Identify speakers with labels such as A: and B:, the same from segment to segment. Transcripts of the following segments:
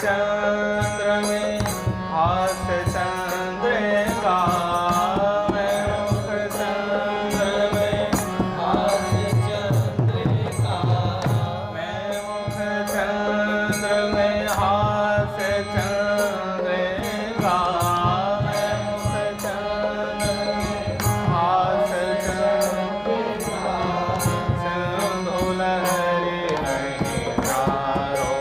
A: चंद्र में हास्य चंद्रिका मैं मुख चंद्र में हास्य चंद्रिका मैं मुख चंद्र में हास्य चंद्रिका मैं मुख चंद्र में हास्य चंद्रिका सिंधु लहरी नहीं नारो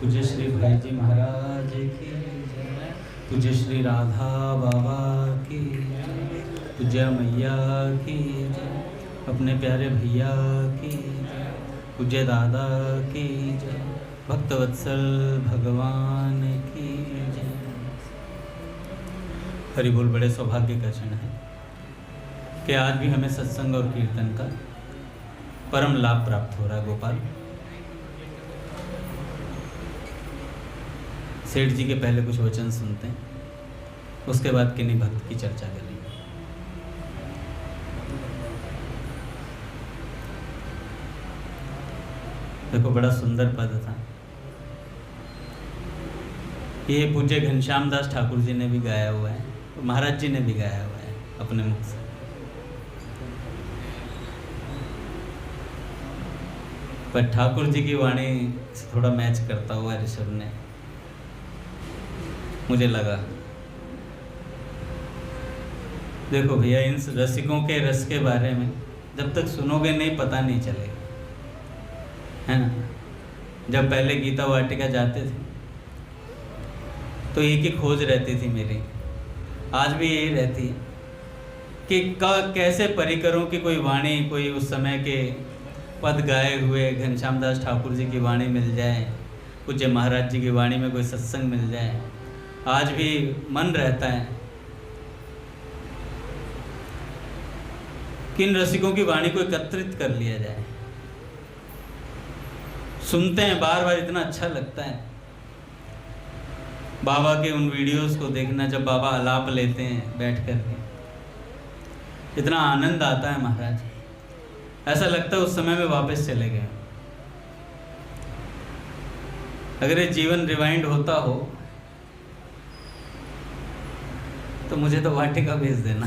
B: पूज्य श्री भाई जी महाराज की जय, पूज्य श्री राधा बाबा की जय, पूज्य मैया की जय, अपने प्यारे भैया की जय, पूज्य दादा की जय, भक्तवत्सल भगवान की जय। हरि बोल। बड़े सौभाग्य का क्षण है कि आज भी हमें सत्संग और कीर्तन का परम लाभ प्राप्त हो रहा है। गोपाल, सेठ जी के पहले कुछ वचन सुनते हैं, उसके बाद किन्हीं भक्त की चर्चा करेंगे। देखो, बड़ा सुंदर पद था ये। पूज्य घनश्याम दास ठाकुर जी ने भी गाया हुआ है, महाराज जी ने भी गाया हुआ है अपने मुख से। पर ठाकुर जी की वाणी से थोड़ा मैच करता हुआ ऋषभ ने, मुझे लगा। देखो भैया, इन रसिकों के रस के बारे में जब तक सुनोगे नहीं पता नहीं चलेगा, है ना। जब पहले गीता वाटिका जाते थे तो एक ही खोज रहती थी मेरी, आज भी यही रहती है कि कैसे परिकरों की कोई वाणी, कोई उस समय के पद गाए हुए घनश्याम दास ठाकुर जी की वाणी मिल जाए, पूज्य महाराज जी की वाणी में कोई सत्संग मिल जाए। आज भी मन रहता है कि इन रसिकों की वाणी को एकत्रित कर लिया जाए। सुनते हैं बार बार, इतना अच्छा लगता है बाबा के उन वीडियोस को देखना, जब बाबा आलाप लेते हैं बैठ कर के, इतना आनंद आता है महाराज, ऐसा लगता है उस समय में वापस चले गए। अगर ये जीवन रिवाइंड होता हो तो मुझे तो वाटिका भेज देना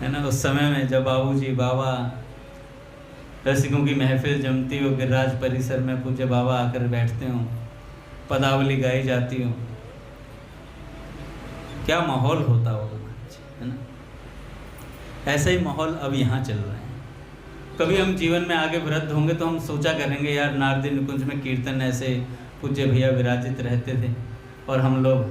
B: है ना। उस समय में जब बाबूजी, बाबा, रसिकों की महफिल जमती हो, गिरिराज परिसर में पूज्य बाबा आकर बैठते हो, पदावली गाई जाती हो, क्या माहौल होता होगा, है ना। ऐसा ही माहौल अब यहाँ चल रहा है। कभी हम जीवन में आगे वृद्ध होंगे तो हम सोचा करेंगे, यार नारदी निकुंज में कीर्तन ऐसे पूज्य भैया विराजित रहते थे और हम लोग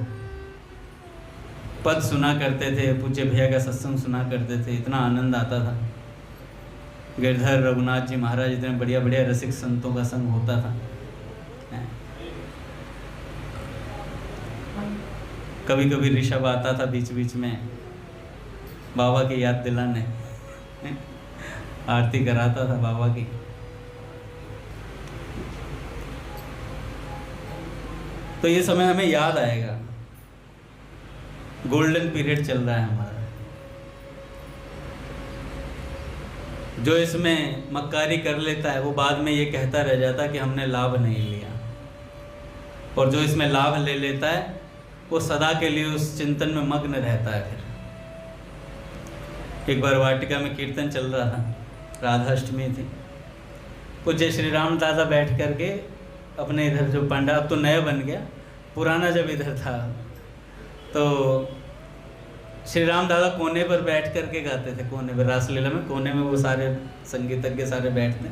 B: पद सुना करते थे, पूज्य भैया का सत्संग सुना करते थे, इतना आनंद आता था। गिरधर रघुनाथ जी महाराज, इतने बढ़िया बढ़िया रसिक संतों का संग होता था। कभी कभी ऋषभ आता था बीच बीच में बाबा की याद दिलाने, आरती कराता था बाबा की। तो ये समय हमें याद आएगा, गोल्डन पीरियड चल रहा है हमारा। जो इसमें मक्कारी कर लेता है वो बाद में ये कहता रह जाता कि हमने लाभ नहीं लिया, और जो इसमें लाभ ले लेता है वो सदा के लिए उस चिंतन में मग्न रहता है। फिर एक बार वाटिका में कीर्तन चल रहा था, राधाष्टमी थी, पूज्य श्री राम दादा बैठ करके अपने इधर, जो पंडा अब तो नया बन गया, पुराना जब इधर था तो श्री राम दादा कोने पर बैठ करके गाते थे। कोने पर, रासलीला में कोने में वो सारे संगीतज्ञ सारे बैठते,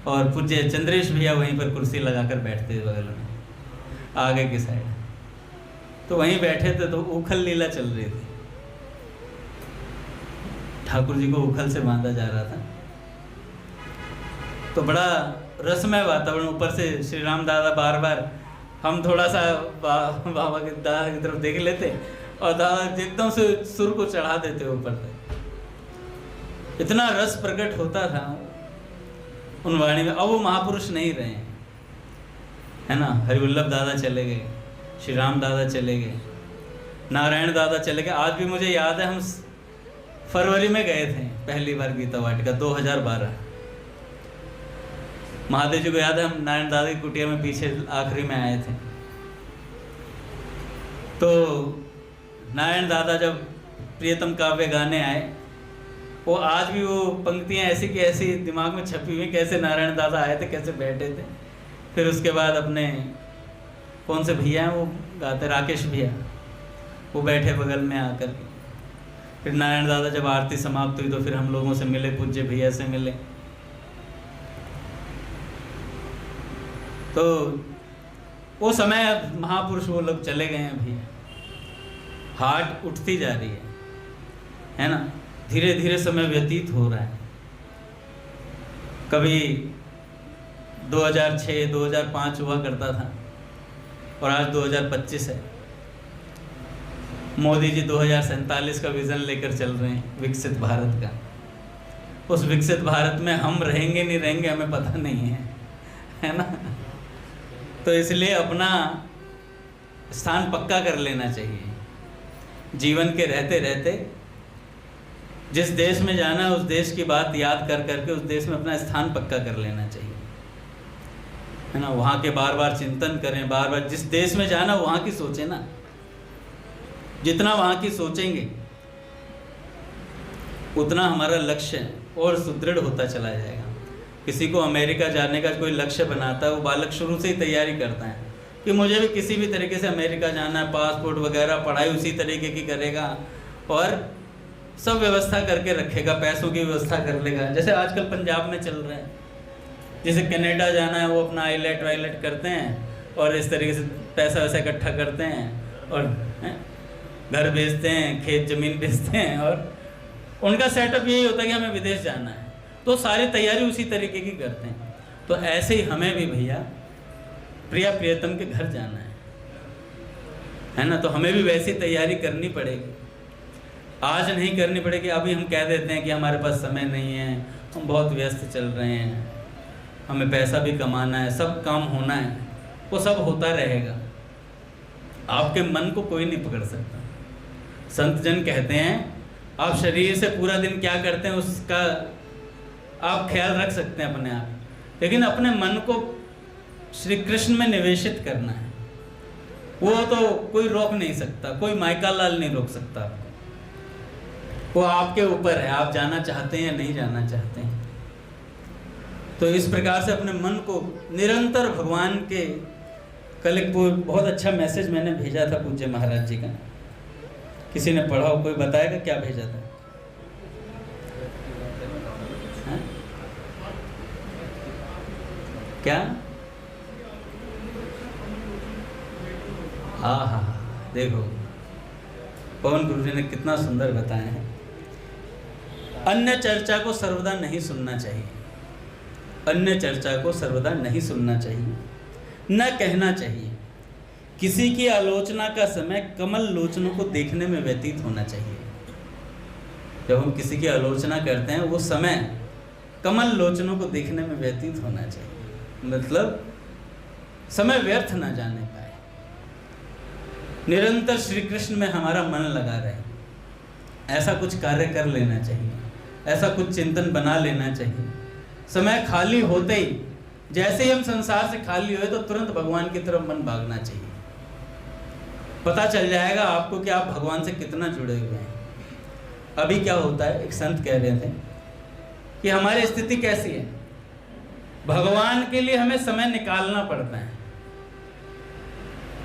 B: और पूज्य चंद्रेश भैया वहीं पर कुर्सी लगाकर बैठते बगल में आगे की साइड। तो वहीं बैठे थे तो उखल लीला चल रही थी, ठाकुर जी को उखल से बांधा जा रहा था। तो बड़ा रसमय वातावरण, ऊपर से श्री राम दादा बार बार, हम थोड़ा सा बाबा के दादा की तरफ देख लेते और दादा एकदम से सुर को चढ़ा देते ऊपर तक। इतना रस प्रकट होता था उन वाणी में। अब वो महापुरुष नहीं रहे, है ना। हरिवल्लभ दादा चले गए, श्री राम दादा चले गए, नारायण दादा चले गए। आज भी मुझे याद है, हम फरवरी में गए थे पहली बार गीता वाटिका 2012। महादेव जी को याद है, हम नारायण दादा की कुटिया में पीछे आखिरी में आए थे। तो नारायण दादा जब प्रियतम काव्य गाने आए, वो आज भी वो पंक्तियां ऐसी की ऐसी दिमाग में छपी हुई, कैसे नारायण दादा आए थे, कैसे बैठे थे। फिर उसके बाद अपने कौन से भैया हैं वो गाते, राकेश भैया, वो बैठे बगल में आकर के। फिर नारायण दादा जब आरती समाप्त हुई तो फिर हम लोगों से मिले, पूज्य भैया से मिले। तो वो समय अब महापुरुष वो लोग चले गए हैं भैया, हार्ट उठती जा रही है ना, धीरे धीरे समय व्यतीत हो रहा है। कभी 2006 2005 हुआ करता था और आज 2025 है। मोदी जी 2047 का विज़न लेकर चल रहे हैं, विकसित भारत का। उस विकसित भारत में हम रहेंगे नहीं रहेंगे हमें पता नहीं है ना। तो इसलिए अपना स्थान पक्का कर लेना चाहिए जीवन के रहते रहते। जिस देश में जाना है उस देश की बात याद कर करके उस देश में अपना स्थान पक्का कर लेना चाहिए, है ना। वहाँ के बार बार चिंतन करें, बार बार जिस देश में जाना वहाँ की सोचें ना। जितना वहाँ की सोचेंगे उतना हमारा लक्ष्य और सुदृढ़ होता चला जाएगा। किसी को अमेरिका जाने का कोई लक्ष्य बनाता है, वो बालक शुरू से ही तैयारी करता है कि मुझे भी किसी भी तरीके से अमेरिका जाना है, पासपोर्ट वगैरह, पढ़ाई उसी तरीके की करेगा और सब व्यवस्था करके रखेगा, पैसों की व्यवस्था कर लेगा। जैसे आजकल पंजाब में चल रहा है, जैसे कनाडा जाना है वो अपना आईलेट वाईलेट करते हैं और इस तरीके से पैसा वैसा इकट्ठा करते हैं और घर बेचते हैं, खेत ज़मीन बेचते हैं और उनका सेटअप यही होता है कि हमें विदेश जाना है, तो सारी तैयारी उसी तरीके की करते हैं। तो ऐसे ही हमें भी भैया प्रिया प्रियतम के घर जाना है ना, तो हमें भी वैसी तैयारी करनी पड़ेगी। आज नहीं करनी पड़ेगी, अभी हम कह देते हैं कि हमारे पास समय नहीं है, हम बहुत व्यस्त चल रहे हैं, हमें पैसा भी कमाना है, सब काम होना है, वो सब होता रहेगा। आपके मन को कोई नहीं पकड़ सकता। संत जन कहते हैं आप शरीर से पूरा दिन क्या करते हैं उसका आप ख्याल रख सकते हैं अपने आप, लेकिन अपने मन को श्री कृष्ण में निवेशित करना है, वो तो कोई रोक नहीं सकता, कोई माइका लाल नहीं रोक सकता आपको। वो आपके ऊपर है, आप जाना चाहते हैं या नहीं जाना चाहते हैं। तो इस प्रकार से अपने मन को निरंतर भगवान के, कल एक बहुत अच्छा मैसेज मैंने भेजा था पूज्य महाराज जी का, किसी ने पढ़ा हो, कोई बताएगा क्या भेजा था? हाँ? क्या? हाँ, देखो पवन गुरु जी ने कितना सुंदर बताया है। अन्य चर्चा को सर्वदा नहीं सुनना चाहिए, अन्य चर्चा को सर्वदा नहीं सुनना चाहिए, न कहना चाहिए। किसी की आलोचना का समय कमल लोचनों को देखने में व्यतीत होना चाहिए। जब हम किसी की आलोचना करते हैं वो समय कमल लोचनों को देखने में व्यतीत होना चाहिए, मतलब समय व्यर्थ ना जाने पाए, निरंतर श्री कृष्ण में हमारा मन लगा रहे। ऐसा कुछ कार्य कर लेना चाहिए, ऐसा कुछ चिंतन बना लेना चाहिए। समय खाली होते ही, जैसे ही हम संसार से खाली हुए तो तुरंत भगवान की तरफ मन भागना चाहिए। पता चल जाएगा आपको कि आप भगवान से कितना जुड़े हुए हैं। अभी क्या होता है, एक संत कह रहे थे कि हमारी स्थिति कैसी है, भगवान के लिए हमें समय निकालना पड़ता है।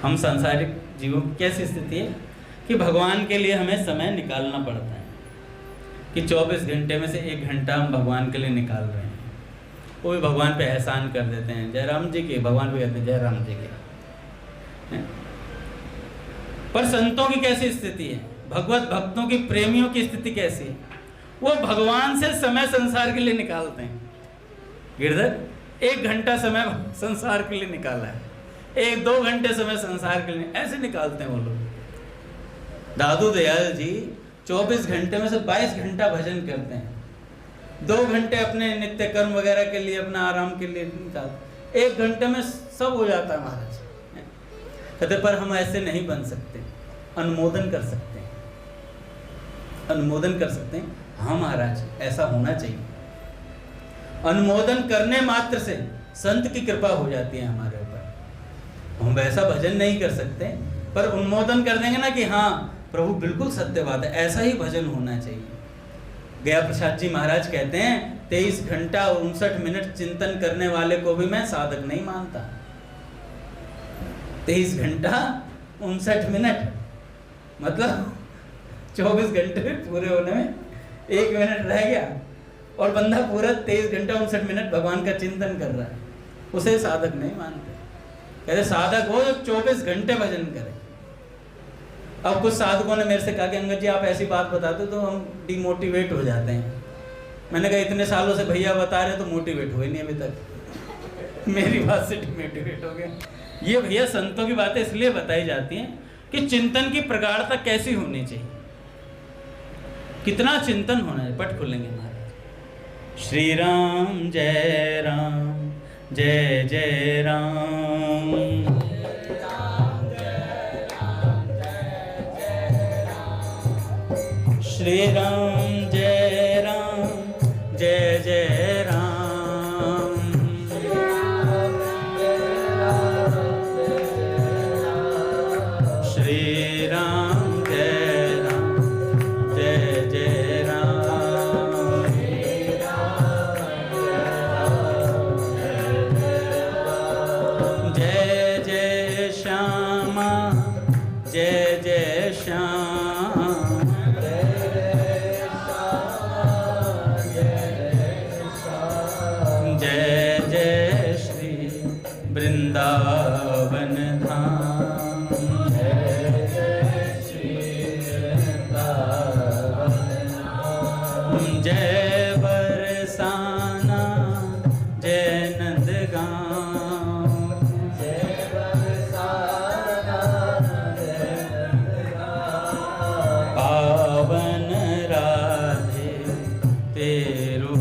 B: हम सांसारिक जीवों की कैसी स्थिति है कि भगवान के लिए हमें समय निकालना पड़ता है, कि 24 घंटे में से 1 घंटा हम भगवान के लिए निकाल रहे हैं। वो भी भगवान पे एहसान कर देते हैं, जय राम जी के, भगवान भी कहते हैं जय राम जी के। पर संतों की कैसी स्थिति है, भगवत भक्तों की, प्रेमियों की स्थिति कैसी है? वो भगवान से समय संसार के लिए निकालते हैं। गिरधर 1 घंटा समय संसार के लिए निकाला है, 1-2 घंटे समय संसार के लिए, ऐसे निकालते हैं वो लोग। दादू दयाल जी 24 घंटे में से 22 घंटा भजन करते हैं, 2 घंटे अपने नित्य कर्म वगैरह के लिए, अपना आराम के लिए निकालते, 1 घंटे में सब हो जाता है महाराज। कहते पर हम ऐसे नहीं बन सकते, अनुमोदन कर सकते हैं, अनुमोदन कर सकते हैं। हाँ महाराज, ऐसा होना चाहिए। अनुमोदन करने मात्र से संत की कृपा हो जाती है हमारे ऊपर। हम वैसा भजन नहीं कर सकते, पर अनुमोदन कर देंगे ना कि हाँ प्रभु बिल्कुल सत्य बात है, ऐसा ही भजन होना चाहिए। गया प्रसाद जी महाराज कहते हैं 23 घंटा 59 मिनट चिंतन करने वाले को भी मैं साधक नहीं मानता। 23 घंटा 59 मिनट मतलब 24 घंटे पूरे होने में 1 मिनट रह गया और बंदा पूरा 23 घंटा 59 मिनट भगवान का चिंतन कर रहा है। उसे साधक नहीं मानते। कहते साधक वो जो 24 घंटे भजन करे। अब कुछ साधकों ने मेरे से कहा कि अंगद जी आप ऐसी बात बताते तो हम डिमोटिवेट हो जाते हैं। मैंने कहा इतने सालों से भैया बता रहे तो मोटिवेट हुए नहीं अभी तक, मेरी बात से डिमोटिवेट हो गया। ये भैया संतों की बातें इसलिए बताई जाती हैं कि चिंतन की प्रगाढ़ता कैसी होनी चाहिए, कितना चिंतन होना है। पट खुलेंगे महाराज। श्री राम जय जय राम। श्री राम जय जय राम। श्री राम जय जय राम। जय जय श्यामा जय जय श्याम। जय जय श्री वृंदावन धाम। जय जय श्री वृंदावन धाम। जय बरसाना जय नंदगांव। जय बरसाना जय नंदगांव। पावन राधे तेरो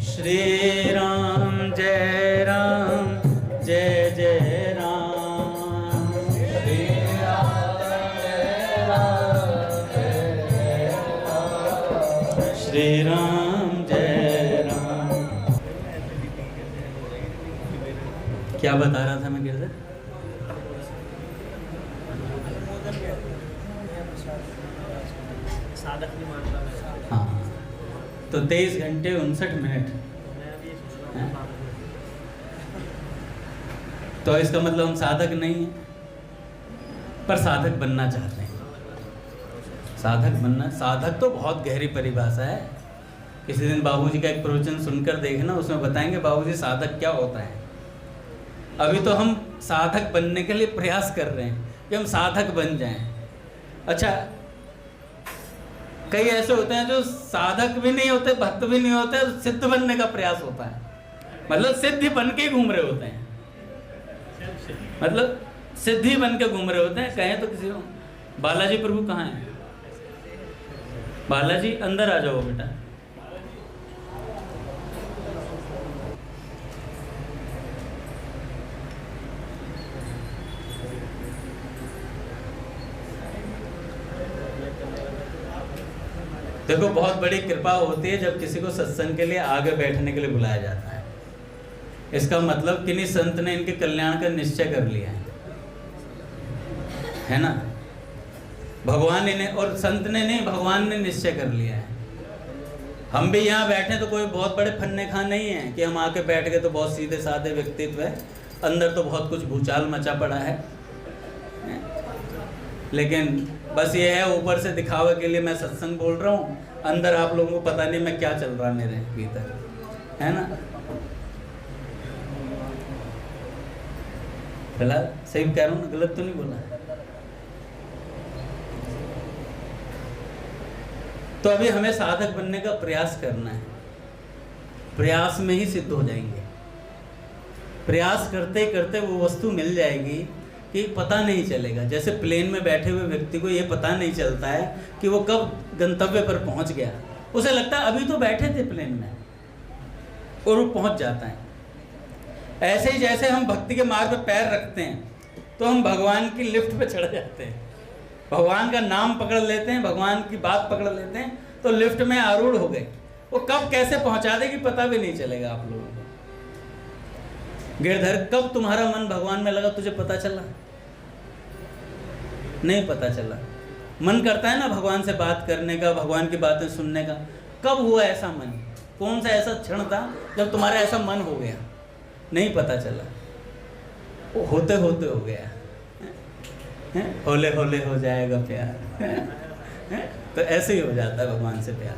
B: श्री राम जय जय राम। श्री राम जय जय राम। श्री राम जय राम। क्या बता रहा था मैं गिरधर?
C: साधक नहीं मानता।
B: हाँ, तो 23 घंटे 59 मिनट। तो इसका मतलब हम साधक नहीं हैं, पर साधक बनना चाहते हैं। साधक बनना, साधक तो बहुत गहरी परिभाषा है। किसी दिन बाबूजी का एक प्रवचन सुनकर देखना, उसमें बताएंगे बाबूजी साधक क्या होता है। अभी तो हम साधक बनने के लिए प्रयास कर रहे हैं कि हम साधक बन जाएं। अच्छा, कई ऐसे होते हैं जो साधक भी नहीं होते, भक्त भी नहीं होते, सिद्ध बनने का प्रयास होता है। मतलब सिद्धि बन के घूम रहे होते हैं, मतलब सिद्धि बन के घूम रहे होते हैं। कहें तो किसी को बालाजी प्रभु कहाँ हैं? बालाजी अंदर आ जाओ बेटा। देखो, बहुत बड़ी कृपा होती है जब किसी को सत्संग के लिए आगे बैठने के लिए बुलाया जाता है। इसका मतलब किन्हीं संत ने इनके कल्याण का निश्चय कर लिया है ना। भगवान इन्हें, और संत ने नहीं, भगवान ने निश्चय कर लिया है। हम भी यहाँ बैठे तो कोई बहुत बड़े फन्ने खा नहीं है कि हम आके बैठ गए तो बहुत सीधे साधे व्यक्तित्व है। अंदर तो बहुत कुछ भूचाल मचा पड़ा है, लेकिन बस ये है ऊपर से दिखावे के लिए मैं सत्संग बोल रहा हूँ। अंदर आप लोगों को पता नहीं मैं क्या चल रहा है मेरे भीतर, है ना। फिलहाल सही कह रहा हूँ ना, गलत तो नहीं बोला। तो अभी हमें साधक बनने का प्रयास करना है। प्रयास में ही सिद्ध हो जाएंगे। प्रयास करते करते वो वस्तु मिल जाएगी कि पता नहीं चलेगा। जैसे प्लेन में बैठे हुए व्यक्ति को ये पता नहीं चलता है कि वो कब गंतव्य पर पहुंच गया। उसे लगता है अभी तो बैठे थे प्लेन में, और वो पहुंच जाता है। ऐसे ही जैसे हम भक्ति के मार्ग पर पैर रखते हैं तो हम भगवान की लिफ्ट पे चढ़ जाते हैं, भगवान का नाम पकड़ लेते हैं, भगवान की बात पकड़ लेते हैं, तो लिफ्ट में आरूढ़ हो गए। वो कब कैसे पहुंचा देगी पता भी नहीं चलेगा आप लोगों को। गिरधर, कब तुम्हारा मन भगवान में लगा तुझे पता चला? नहीं पता चला। मन करता है ना भगवान से बात करने का, भगवान की बातें सुनने का। कब हुआ ऐसा मन? कौन सा ऐसा क्षण था जब तुम्हारा ऐसा मन हो गया? नहीं पता चला, वो होते होते हो गया। होले होले हो जाएगा प्यार। तो ऐसे ही हो जाता है भगवान से प्यार।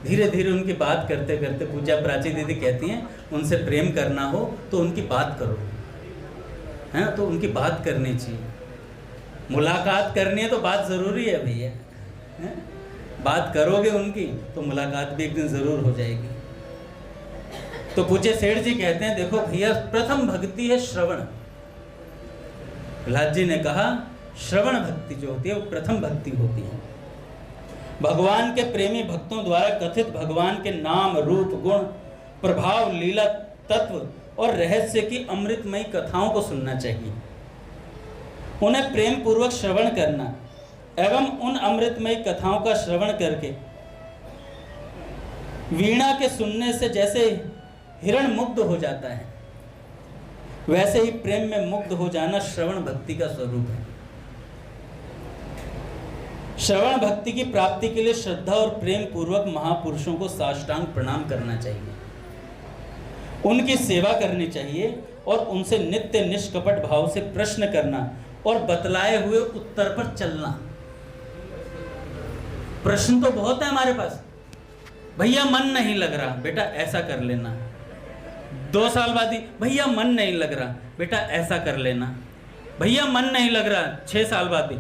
B: धीरे धीरे उनकी बात करते करते, पूजा प्राची दीदी कहती हैं उनसे प्रेम करना हो तो उनकी बात करो, है तो उनकी बात करनी चाहिए। मुलाकात करनी है तो बात ज़रूरी है भैया, बात करोगे उनकी तो मुलाकात भी एक दिन ज़रूर हो जाएगी। तो पूज्य सेठ जी कहते हैं देखो भैया, प्रथम भक्ति है श्रवण। प्रहलाद जी ने कहा श्रवण भक्ति जो होती है वो प्रथम भक्ति होती है। भगवान के प्रेमी भक्तों द्वारा कथित भगवान के नाम, रूप, गुण, प्रभाव, लीला, तत्व और रहस्य की अमृतमयी कथाओं को सुनना चाहिए। उन्हें प्रेम पूर्वक श्रवण करना एवं उन अमृतमयी कथाओं का श्रवण करके वीणा के सुनने से जैसे हिरण मुग्ध हो जाता है, वैसे ही प्रेम में मुग्ध हो जाना श्रवण भक्ति का स्वरूप है। श्रवण भक्ति की प्राप्ति के लिए श्रद्धा और प्रेम पूर्वक महापुरुषों को साष्टांग प्रणाम करना चाहिए, उनकी सेवा करनी चाहिए और उनसे नित्य निष्कपट भाव से प्रश्न करना और बतलाए हुए उत्तर पर चलना। प्रश्न तो बहुत है हमारे पास, भैया मन नहीं लग रहा, बेटा ऐसा कर लेना। 2 साल बाद ही भैया मन नहीं लग रहा, बेटा ऐसा कर लेना। भैया मन नहीं लग रहा 6 साल बाद ही,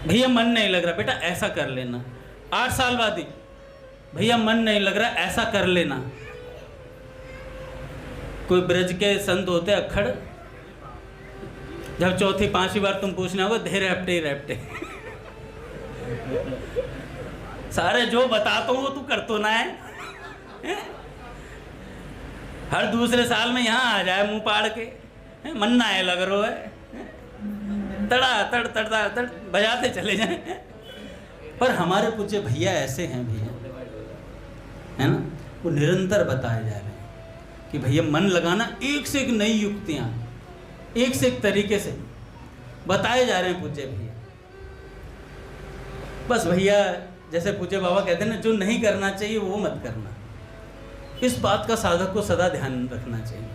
B: भैया मन नहीं लग रहा, बेटा ऐसा कर लेना। 8 साल बाद ही भैया मन नहीं लग रहा, ऐसा कर लेना। कोई ब्रज के संत होते अखड़, जब चौथी 5वीं बार तुम पूछना होगा धे रेपटे ही रेपटे। सारे जो बताता हूँ वो तू कर तो ना है? हर दूसरे साल में यहाँ आ जाए मुंह पाड़ के, मन ना है लग रहा है, तड़ा तड़ तड़ता तड़ बजाते चले जाए। पर हमारे पूज्य भैया ऐसे हैं भैया, है ना, वो निरंतर बताए जा रहे हैं कि भैया मन लगाना, एक से एक नई युक्तियाँ, एक से एक तरीके से बताए जा रहे हैं पूज्य भैया। बस भैया जैसे पूज्य बाबा कहते हैं ना, जो नहीं करना चाहिए वो मत करना। इस बात का साधक को सदा ध्यान रखना चाहिए।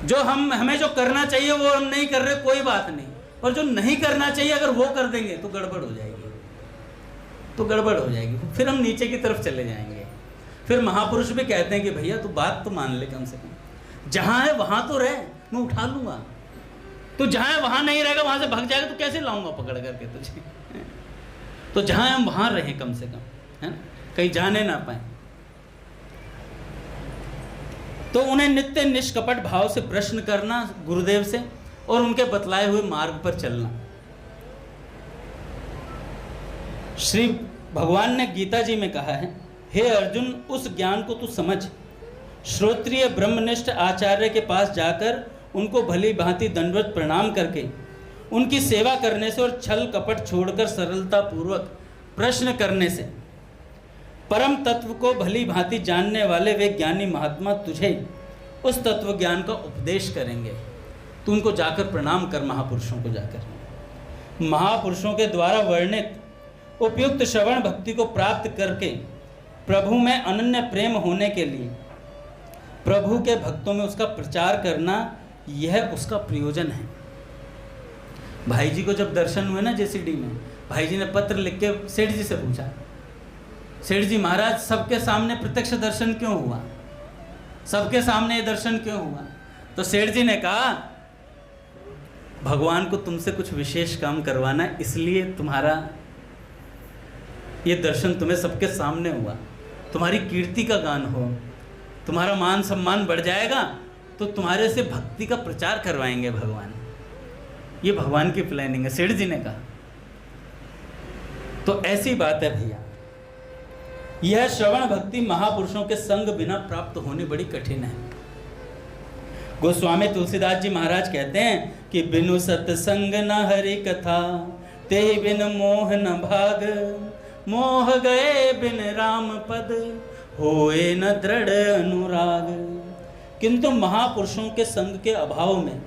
B: जो हमें जो करना चाहिए वो हम नहीं कर रहे, कोई बात नहीं, और जो नहीं करना चाहिए अगर वो कर देंगे तो गड़बड़ हो जाएगी, तो गड़बड़ हो जाएगी, फिर हम नीचे की तरफ चले जाएंगे। फिर महापुरुष भी कहते हैं कि भैया तू बात तो मान ले, कम से कम जहाँ है वहाँ तो रह, मैं उठा लूँगा। तो जहाँ है वहाँ नहीं रहेगा, वहाँ से भाग जाएगा तो कैसे लाऊंगा पकड़ करके तुझे? तो जहाँ हम वहाँ रहें कम से कम, है ना, कहीं जाने ना पाए। तो उन्हें नित्य निष्कपट भाव से प्रश्न करना गुरुदेव से और उनके बतलाए हुए मार्ग पर चलना। श्री भगवान ने गीता जी में कहा है, हे अर्जुन, उस ज्ञान को तू समझ। श्रोत्रिय ब्रह्मनिष्ठ आचार्य के पास जाकर उनको भली भांति दंडवत प्रणाम करके उनकी सेवा करने से और छल कपट छोड़कर सरलता पूर्वक प्रश्न करने से परम तत्व को भली भांति जानने वाले वे ज्ञानी महात्मा तुझे उस तत्व ज्ञान का उपदेश करेंगे। तू उनको जाकर प्रणाम कर, महापुरुषों को जाकर। महापुरुषों के द्वारा वर्णित उपयुक्त श्रवण भक्ति को प्राप्त करके प्रभु में अनन्य प्रेम होने के लिए प्रभु के भक्तों में उसका प्रचार करना, यह उसका प्रयोजन है। भाई जी को जब दर्शन हुए ना जेसीडी में, भाई जी ने पत्र लिख के सेठ जी से पूछा, सेठ जी महाराज सबके सामने प्रत्यक्ष दर्शन क्यों हुआ, सबके सामने ये दर्शन क्यों हुआ? तो सेठ जी ने कहा, भगवान को तुमसे कुछ विशेष काम करवाना है, इसलिए तुम्हारा ये दर्शन तुम्हें सबके सामने हुआ। तुम्हारी कीर्ति का गान हो, तुम्हारा मान सम्मान बढ़ जाएगा, तो तुम्हारे से भक्ति का प्रचार करवाएंगे भगवान। ये भगवान की प्लानिंग है, सेठ जी ने कहा। तो ऐसी बात है भैया, यह श्रवण भक्ति महापुरुषों के संग बिना प्राप्त होनी बड़ी कठिन है। गोस्वामी तुलसीदास जी महाराज कहते हैं कि बिनु सत्संग न हरि कथा, ते बिन मोह न भाग, मोह गए बिन राम पद, होए न दृढ़ अनुराग। किंतु महापुरुषों के संग के अभाव में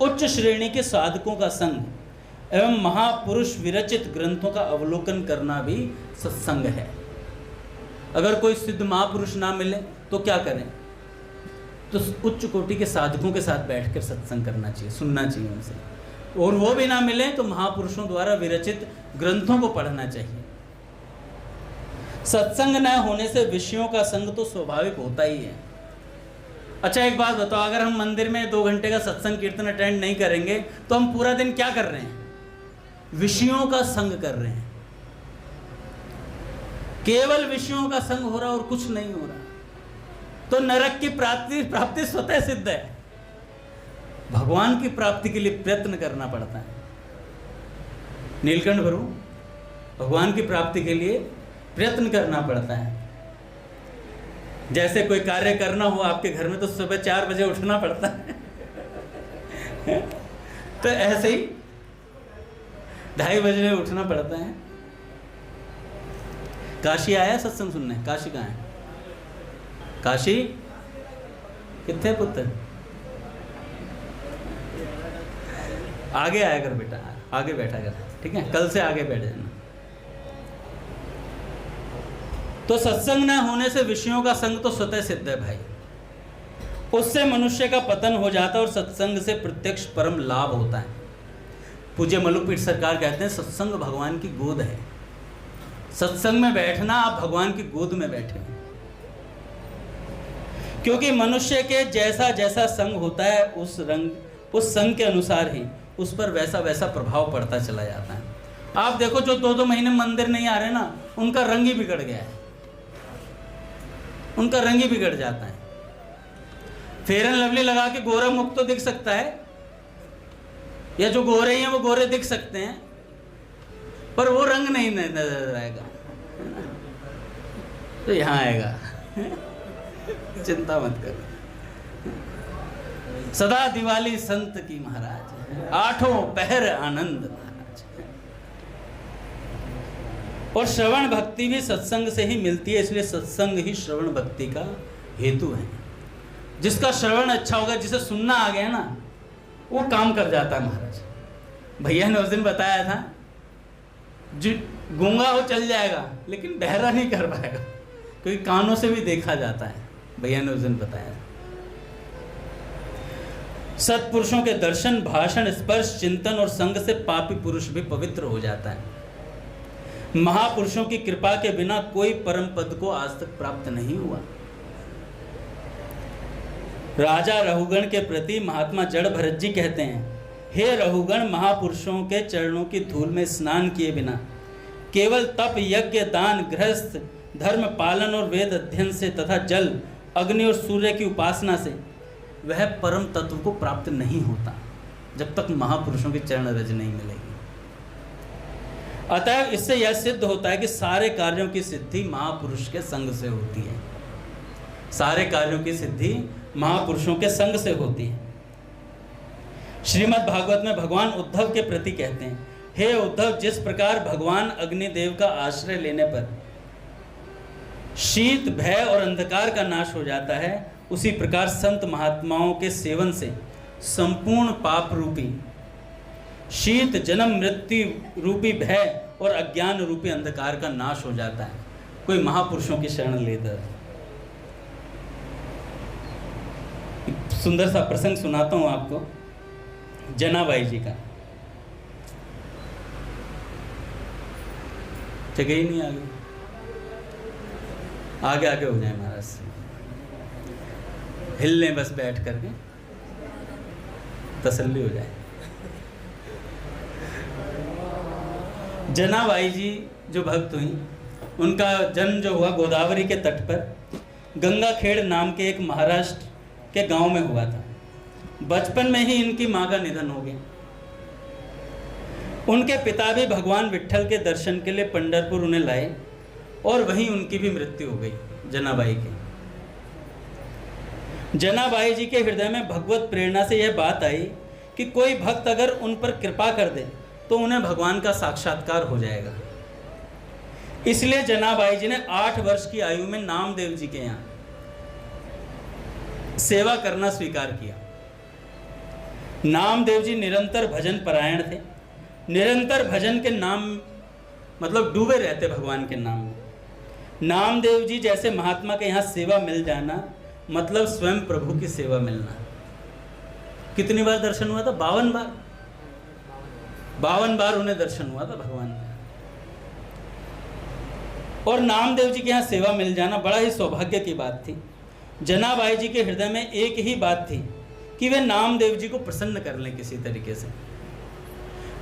B: उच्च श्रेणी के साधकों का संग एवं महापुरुष विरचित ग्रंथों का अवलोकन करना भी सत्संग है। अगर कोई सिद्ध महापुरुष ना मिले तो क्या करें? तो उच्च कोटि के साधकों के साथ बैठकर सत्संग करना चाहिए, सुनना चाहिए उनसे, और वो भी ना मिले तो महापुरुषों द्वारा विरचित ग्रंथों को पढ़ना चाहिए। सत्संग न होने से विषयों का संग तो स्वाभाविक होता ही है। अच्छा एक बात बताओ, अगर हम मंदिर में 2 घंटे का सत्संग कीर्तन अटेंड नहीं करेंगे तो हम पूरा दिन क्या कर रहे हैं? विषयों का संग कर रहे हैं। केवल विषयों का संग हो रहा और कुछ नहीं हो रहा, तो नरक की प्राप्ति स्वतः सिद्ध है। भगवान की प्राप्ति के लिए प्रयत्न करना पड़ता है। नीलकंठ भरू, भगवान की प्राप्ति के लिए प्रयत्न करना पड़ता है। जैसे कोई कार्य करना हो आपके घर में तो सुबह 4 बजे उठना पड़ता है तो ऐसे ही 2:30 बजे उठना पड़ता है। काशी आया सत्संग सुनने? काशी कहाँ है? काशी कितने पुत्र? आगे आया कर बेटा, आगे बैठा कर, ठीक है? कल से आगे बैठ जाना। तो सत्संग न होने से विषयों का संग तो स्वतः सिद्ध है भाई, उससे मनुष्य का पतन हो जाता है और सत्संग से प्रत्यक्ष परम लाभ होता है। पूज्य मल्लुपीठ सरकार कहते हैं सत्संग भगवान की गोद है। सत्संग में बैठना आप भगवान की गोद में बैठे हैं, क्योंकि मनुष्य के जैसा जैसा संग होता है उस संग के अनुसार ही उस पर वैसा वैसा प्रभाव पड़ता चला जाता है। आप देखो जो 2-2 महीने मंदिर नहीं आ रहे ना, उनका रंग ही बिगड़ गया है, उनका रंग ही बिगड़ जाता है। फेयर एंड लवली लगा के गोरा मुख तो दिख सकता है, या जो गोरे हैं वो गोरे दिख सकते हैं, पर वो रंग नहीं नजर आएगा, तो यहाँ आएगा चिंता मत करो। सदा दिवाली संत की महाराज, 8 पहर आनंद महाराज। और श्रवण भक्ति भी सत्संग से ही मिलती है, इसलिए सत्संग ही श्रवण भक्ति का हेतु है। जिसका श्रवण अच्छा होगा, जिसे सुनना आ गया ना, वो काम कर जाता है महाराज। भैया ने उस दिन बताया था, जो गूंगा हो चल जाएगा लेकिन बहरा नहीं कर पाएगा, क्योंकि कानों से भी देखा जाता है। भैया ने उस दिन बताया था। सत्पुरुषों के दर्शन, भाषण, स्पर्श, चिंतन और संग से पापी पुरुष भी पवित्र हो जाता है। महापुरुषों की कृपा के बिना कोई परम पद को आज तक प्राप्त नहीं हुआ। राजा रहुगण के प्रति महात्मा जड़ भरत जी कहते हैं, हे रहुगण, महापुरुषों के चरणों की धूल में स्नान किए बिना केवल तप, यज्ञ, दान, गृहस्थ धर्म पालन और वेद अध्ययन से तथा जल, अग्नि और सूर्य की उपासना से वह परम तत्व को प्राप्त नहीं होता, जब तक महापुरुषों की चरण रज नहीं मिलेगी। अतः इससे यह सिद्ध होता है कि सारे कार्यों की सिद्धि महापुरुष के संग से होती है। सारे कार्यों की सिद्धि महापुरुषों के संग से होती है। श्रीमद् भागवत में भगवान उद्धव के प्रति कहते हैं, हे उद्धव, जिस प्रकार भगवान अग्निदेव का आश्रय लेने पर शीत, भय और अंधकार का नाश हो जाता है, उसी प्रकार संत महात्माओं के सेवन से संपूर्ण पाप रूपी शीत, जन्म मृत्यु रूपी भय और अज्ञान रूपी अंधकार का नाश हो जाता है। कोई महापुरुषों की शरण लेकर। सुंदर सा प्रसंग सुनाता हूं आपको, जनाबाई जी का। जगह ही नहीं आगे आगे हो जाए महाराज से, हिल लें बस बैठ करके, तसल्ली हो जाए। जनाबाई जी जो भक्त हुई, उनका जन्म जो हुआ गोदावरी के तट पर गंगाखेड़ नाम के एक महाराष्ट्र के गांव में हुआ था। बचपन में ही इनकी मां का निधन हो गया। उनके पिता भी भगवान विट्ठल के दर्शन के लिए पंढरपुर उन्हें लाए और वहीं उनकी भी मृत्यु हो गई जनाबाई की। जनाबाई जी के हृदय में भगवत प्रेरणा से यह बात आई कि कोई भक्त अगर उन पर कृपा कर दे तो उन्हें भगवान का साक्षात्कार हो जाएगा। इसलिए जनाबाई जी ने 8 वर्ष की आयु में नामदेव जी के यहाँ सेवा करना स्वीकार किया। नामदेव जी निरंतर भजन परायण थे। निरंतर भजन के नाम मतलब डूबे रहते भगवान के नाम में। नामदेव जी जैसे महात्मा के यहाँ सेवा मिल जाना मतलब स्वयं प्रभु की सेवा मिलना। कितनी बार दर्शन हुआ था? 52 बार। 52 बार उन्हें दर्शन हुआ था भगवान का। और नामदेव जी के यहाँ सेवा मिल जाना बड़ा ही सौभाग्य की बात थी। जनाबाई जी के हृदय में एक ही बात थी कि वे नामदेव जी को प्रसन्न कर लें किसी तरीके से।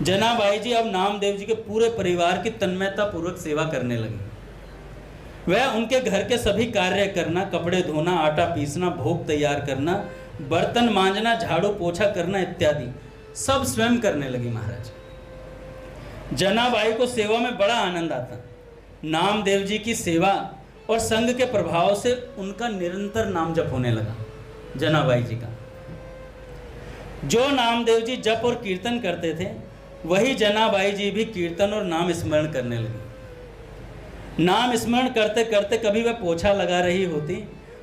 B: जनाबाई जी अब नामदेव जी के पूरे परिवार की तन्मयता पूर्वक सेवा करने लगे। वह उनके घर के सभी कार्य करना, कपड़े धोना, आटा पीसना, भोग तैयार करना, बर्तन मांजना, झाड़ू पोछा करना इत्यादि सब स्वयं करने लगी महाराज। जनाबाई को सेवा में बड़ा आनंद आता। नामदेव जी की सेवा और संग के प्रभाव से उनका निरंतर नाम जप होने लगा जनाबाई जी का। जो नामदेव जी जप और कीर्तन करते थे वही जनाबाई जी भी कीर्तन और नाम स्मरण करने लगी। नाम स्मरण करते करते कभी वह पोछा लगा रही होती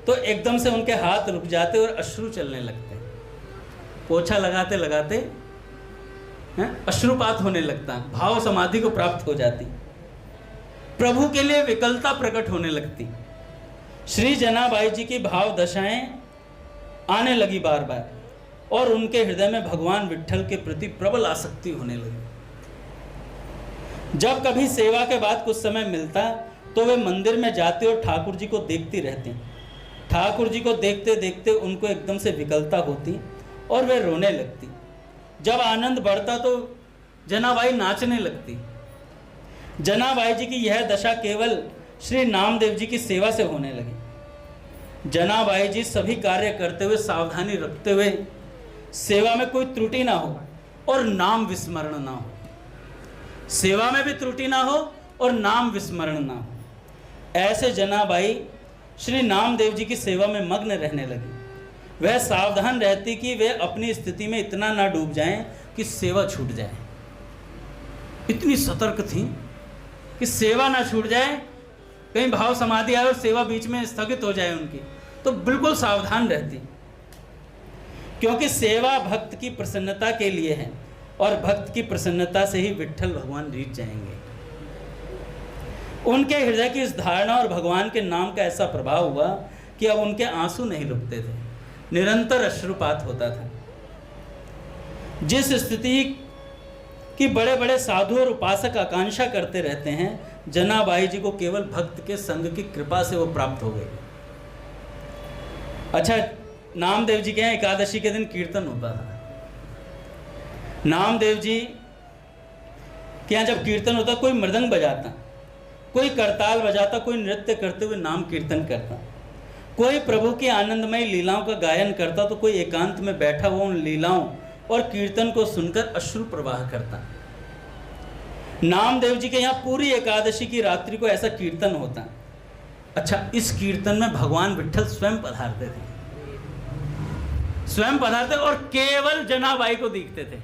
B: तो एकदम से उनके हाथ रुक जाते और अश्रु चलने लगते। पोछा लगाते लगाते अश्रुपात होने लगता, भाव समाधि को प्राप्त हो जाती, प्रभु के लिए विकलता प्रकट होने लगती। श्री जनाबाई जी की भाव दशाएं आने लगी बार बार और उनके हृदय में भगवान विट्ठल के प्रति प्रबल आसक्ति होने लगी। जब कभी सेवा के बाद कुछ समय मिलता तो वे मंदिर में जाते और ठाकुर जी को देखती रहती। ठाकुर जी को देखते देखते उनको एकदम से विकलता होती और वे रोने लगती। जब आनंद बढ़ता तो जनाबाई नाचने लगती। जनाबाई जी की यह दशा केवल श्री नामदेव जी की सेवा से होने लगी। जनाबाई जी सभी कार्य करते हुए सावधानी रखते हुए सेवा में कोई त्रुटि ना हो और नाम विस्मरण ना हो। सेवा में भी त्रुटि ना हो और नाम विस्मरण ना हो। ऐसे जनाबाई श्री नामदेव जी की सेवा में मग्न रहने लगी। वह सावधान रहती कि वे अपनी स्थिति में इतना ना डूब जाएं कि सेवा छूट जाए। इतनी सतर्क थी कि सेवा ना छूट जाए, कहीं भाव समाधि आए और सेवा बीच में स्थगित हो जाए उनकी, तो बिल्कुल सावधान रहती, क्योंकि सेवा भक्त की प्रसन्नता के लिए है और भक्त की प्रसन्नता से ही विट्ठल भगवान रीझ जाएंगे। उनके हृदय की इस धारणा और भगवान के नाम का ऐसा प्रभाव हुआ कि अब उनके आंसू नहीं रुकते थे, निरंतर अश्रुपात होता था। जिस स्थिति कि बड़े बड़े साधु और उपासक आकांक्षा करते रहते हैं, जनाबाई जी को केवल भक्त के संग की कृपा से वो प्राप्त हो गई। अच्छा, नामदेव जी के यहाँ एकादशी के दिन कीर्तन होता था। नामदेव जी के यहाँ जब कीर्तन होता, कोई मृदंग बजाता, कोई करताल बजाता, कोई नृत्य करते हुए नाम कीर्तन करता, कोई प्रभु की आनंदमय लीलाओं का गायन करता, तो कोई एकांत में बैठा हुआ उन लीलाओं और कीर्तन को सुनकर अश्रु प्रवाह करता। नामदेव जी के यहाँ पूरी एकादशी की रात्रि को ऐसा कीर्तन होता। अच्छा, इस कीर्तन में भगवान विट्ठल स्वयं पधारते थे, स्वयं पधारते और केवल जनाबाई को दिखते थे,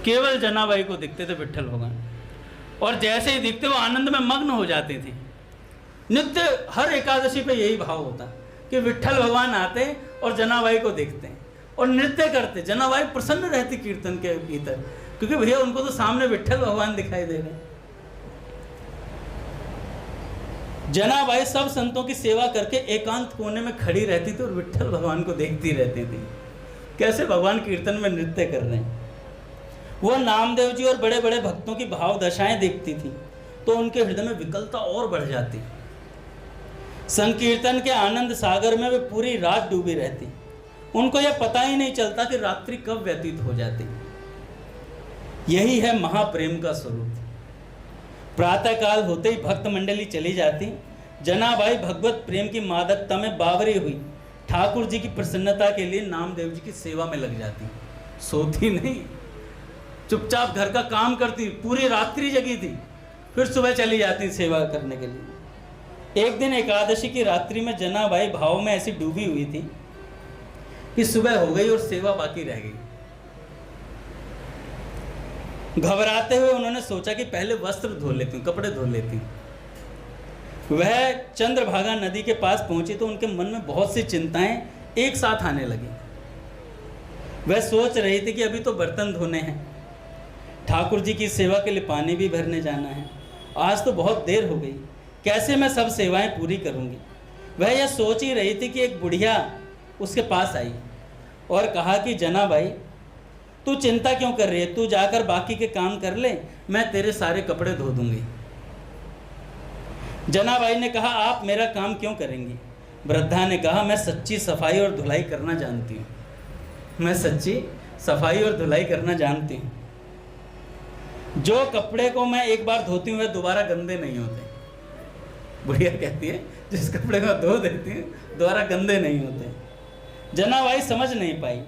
B: केवल जनाबाई को दिखते थे विट्ठल भगवान। और जैसे ही दिखते वो आनंद में मग्न हो जाते थे। नित्य हर एकादशी पे यही भाव होता कि विट्ठल भगवान आते और जनाबाई को देखते हैं और नृत्य करते। जनाबाई प्रसन्न रहती कीर्तन के भीतर, क्योंकि भैया उनको तो सामने विट्ठल भगवान दिखाई दे रहे हैं। जनाबाई सब संतों की सेवा करके एकांत कोने में खड़ी रहती थी और विट्ठल भगवान को देखती रहती थी, कैसे भगवान कीर्तन में नृत्य कर रहे हैं। वह नामदेव जी और बड़े बड़े भक्तों की भाव दशाएं देखती थी तो उनके हृदय में विकलता और बढ़ जाती। संकीर्तन के आनंद सागर में वे पूरी रात डूबी रहती। उनको यह पता ही नहीं चलता कि रात्रि कब व्यतीत हो जाती। यही है महाप्रेम का स्वरूप। प्रातःकाल होते ही भक्त मंडली चली जाती। जनाबाई भगवत प्रेम की मादकता में बावरी हुई ठाकुर जी की प्रसन्नता के लिए नामदेव जी की सेवा में लग जाती। सोती नहीं, चुपचाप घर का काम करती, पूरी रात्रि जगी थी, फिर सुबह चली जाती सेवा करने के लिए। एक दिन एकादशी की रात्रि में जनाबाई भाव में ऐसी डूबी हुई थी कि सुबह हो गई और सेवा बाकी रह गई। घबराते हुए उन्होंने सोचा कि पहले वस्त्र धो लेती हूँ, कपड़े धो लेती हूँ। वह चंद्रभागा नदी के पास पहुंची तो उनके मन में बहुत सी चिंताएं एक साथ आने लगी। वह सोच रही थी कि अभी तो बर्तन धोने हैं, ठाकुर जी की सेवा के लिए पानी भी भरने जाना है, आज तो बहुत देर हो गई, कैसे मैं सब सेवाएं पूरी करूंगी। वह यह सोच ही रही थी कि एक बुढ़िया उसके पास आई और कहा कि जना भाई, तू चिंता क्यों कर रही है, तू जाकर बाकी के काम कर ले, मैं तेरे सारे कपड़े धो दूंगी। जना भाई ने कहा, आप मेरा काम क्यों करेंगी? वृद्धा ने कहा, मैं सच्ची सफाई और धुलाई करना जानती हूँ, मैं सच्ची सफाई और धुलाई करना जानती हूँ। जो कपड़े को मैं एक बार धोती हूँ वे दोबारा गंदे नहीं होते। बुढ़िया कहती है, जिस कपड़े को धो देती हूँ दोबारा गंदे नहीं होते। जनाबाई समझ नहीं पाई।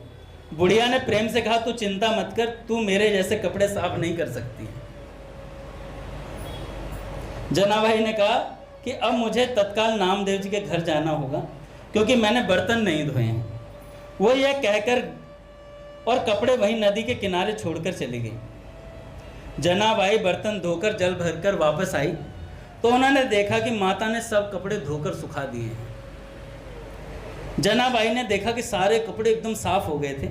B: बुढ़िया ने प्रेम से कहा, तू चिंता मत कर, तू मेरे जैसे कपड़े साफ नहीं कर सकती है। जनाबाई ने कहा कि अब मुझे तत्काल नामदेव जी के घर जाना होगा क्योंकि मैंने बर्तन नहीं धोए हैं। वो यह कहकर और कपड़े वहीं नदी के किनारे छोड़कर चली गई। जनाबाई बर्तन धोकर जल भरकर वापस आई तो उन्होंने देखा कि माता ने सब कपड़े धोकर सुखा दिए हैं। जनाबाई ने देखा कि सारे कपड़े एकदम साफ हो गए थे।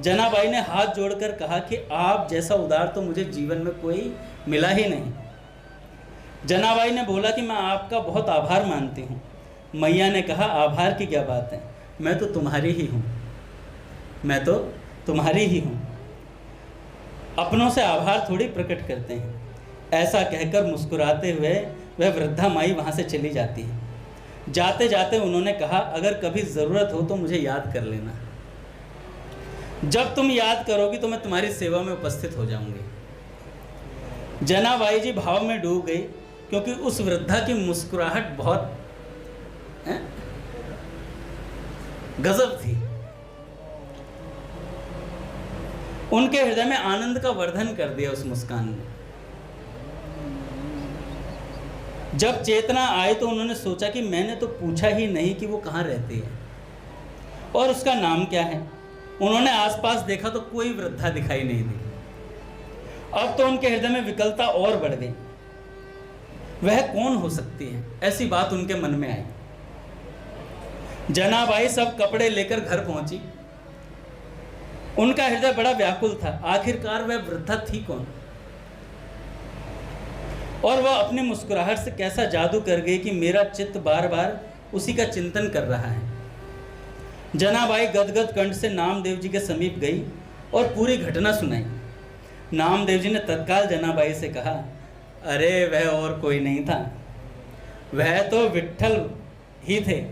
B: जनाबाई ने हाथ जोड़कर कहा कि आप जैसा उदार तो मुझे जीवन में कोई मिला ही नहीं। जनाबाई ने बोला कि मैं आपका बहुत आभार मानती हूँ। मैया ने कहा, आभार की क्या बात है, मैं तो तुम्हारी ही हूँ, मैं तो तुम्हारी ही हूँ। अपनों से आभार थोड़ी प्रकट करते हैं। ऐसा कहकर मुस्कुराते हुए वह वृद्धा माई वहाँ से चली जाती है। जाते जाते उन्होंने कहा, अगर कभी ज़रूरत हो तो मुझे याद कर लेना। जब तुम याद करोगी तो मैं तुम्हारी सेवा में उपस्थित हो जाऊंगी। जनाबाई जी भाव में डूब गई क्योंकि उस वृद्धा की मुस्कुराहट बहुत गजब थी। उनके हृदय में आनंद का वर्धन कर दिया उस मुस्कान ने। जब चेतना आई तो उन्होंने सोचा कि मैंने तो पूछा ही नहीं कि वो कहाँ रहती है और उसका नाम क्या है। उन्होंने आसपास देखा तो कोई वृद्धा दिखाई नहीं दी। अब तो उनके हृदय में विकलता और बढ़ गई। वह कौन हो सकती है, ऐसी बात उनके मन में आई। जनाबाई सब कपड़े लेकर घर पहुंची। उनका हृदय बड़ा व्याकुल था। आखिरकार वह वृद्धा थी कौन और वह अपनी मुस्कुराहट से कैसा जादू कर गई कि मेरा चित्त बार बार उसी का चिंतन कर रहा है। जनाबाई गदगद कंठ से नामदेव जी के समीप गई और पूरी घटना सुनाई। नामदेव जी ने तत्काल जनाबाई से कहा, अरे वह और कोई नहीं था, वह तो विट्ठल ही थे।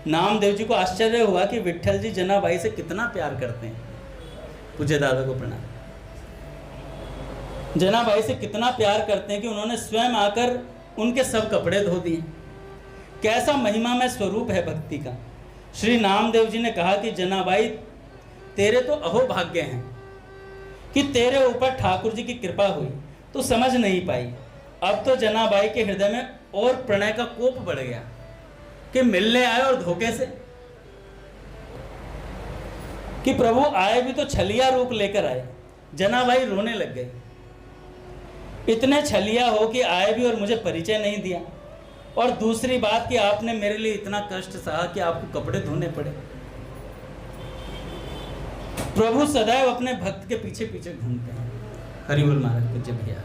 B: नामदेव जी को आश्चर्य हुआ कि विट्ठल जी जनाबाई से कितना प्यार करते हैं। पूज्य दादा को प्रणाम। जनाबाई से कितना प्यार करते हैं कि उन्होंने स्वयं आकर उनके सब कपड़े धो दिए। कैसा महिमामय स्वरूप है भक्ति का। श्री नामदेव जी ने कहा कि जनाबाई, तेरे तो अहोभाग्य हैं कि तेरे ऊपर ठाकुर जी की कृपा हुई, तो समझ नहीं पाई। अब तो जनाबाई के हृदय में और प्रणय का कोप बढ़ गया कि मिलने आए और धोखे से, कि प्रभु आए भी तो छलिया रूप लेकर आए। जनाबाई रोने लग गई। इतने छलिया हो कि आए भी और मुझे परिचय नहीं दिया, और दूसरी बात कि आपने मेरे लिए इतना कष्ट सहा कि आपको कपड़े धोने पड़े। प्रभु सदैव अपने भक्त के पीछे पीछे घूमते हैं। हरि बोल महाराज, पूज्य भैया।